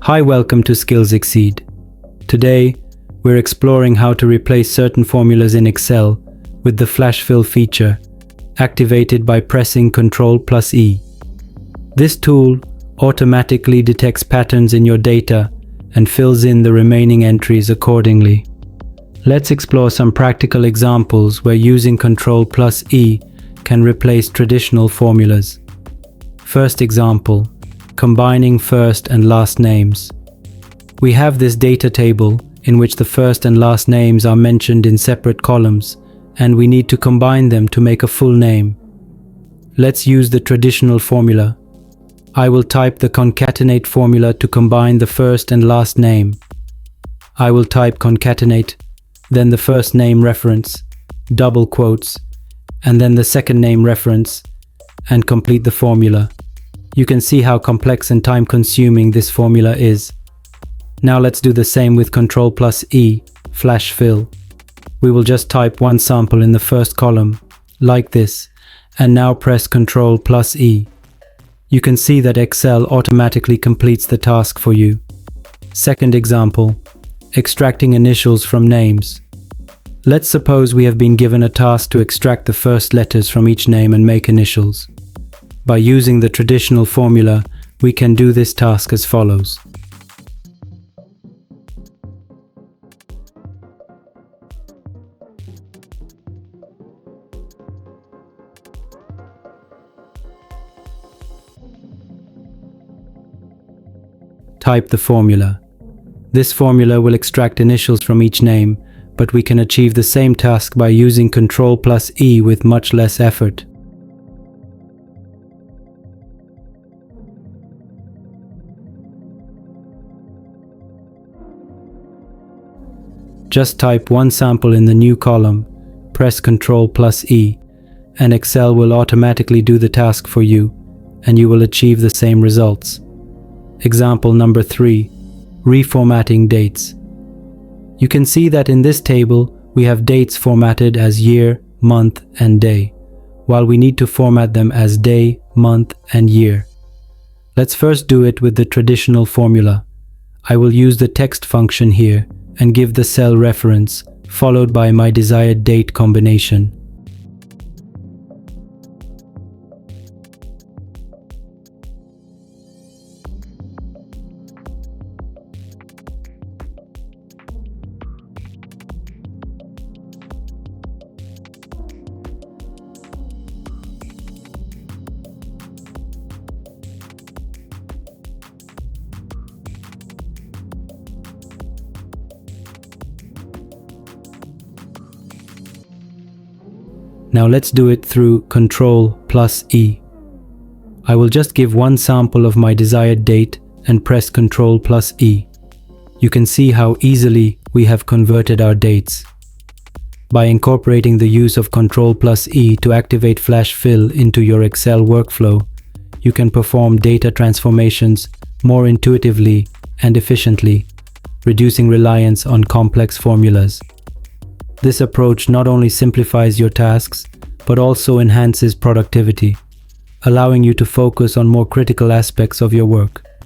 Hi, welcome to Skills Exceed. Today, we're exploring how to replace certain formulas in Excel with the flash fill feature, activated by pressing Ctrl E. This tool automatically detects patterns in your data and fills in the remaining entries accordingly. Let's explore some practical examples where using Ctrl E can replace traditional formulas. First example, combining first and last names. We have this data table in which the first and last names are mentioned in separate columns, and we need to combine them to make a full name. Let's use the traditional formula. I will type the concatenate formula to combine the first and last name. I will type concatenate, then the first name reference, double quotes, and then the second name reference, and complete the formula. You can see how complex and time-consuming this formula is. Now let's do the same with Ctrl E, flash fill. We will just type one sample in the first column, like this, and now press Ctrl E. You can see that Excel automatically completes the task for you. Second example, extracting initials from names. Let's suppose we have been given a task to extract the first letters from each name and make initials. By using the traditional formula, we can do this task as follows. Type the formula. This formula will extract initials from each name, but we can achieve the same task by using Ctrl E with much less effort. Just type one sample in the new column, press Ctrl E, and Excel will automatically do the task for you, and you will achieve the same results. Example number 3, reformatting dates. You can see that in this table, we have dates formatted as year, month, and day, while we need to format them as day, month, and year. Let's first do it with the traditional formula. I will use the text function here and give the cell reference, followed by my desired date combination. Now let's do it through Ctrl E. I will just give one sample of my desired date and press Ctrl E. You can see how easily we have converted our dates. By incorporating the use of Ctrl E to activate flash fill into your Excel workflow, you can perform data transformations more intuitively and efficiently, reducing reliance on complex formulas. This approach not only simplifies your tasks, but also enhances productivity, allowing you to focus on more critical aspects of your work.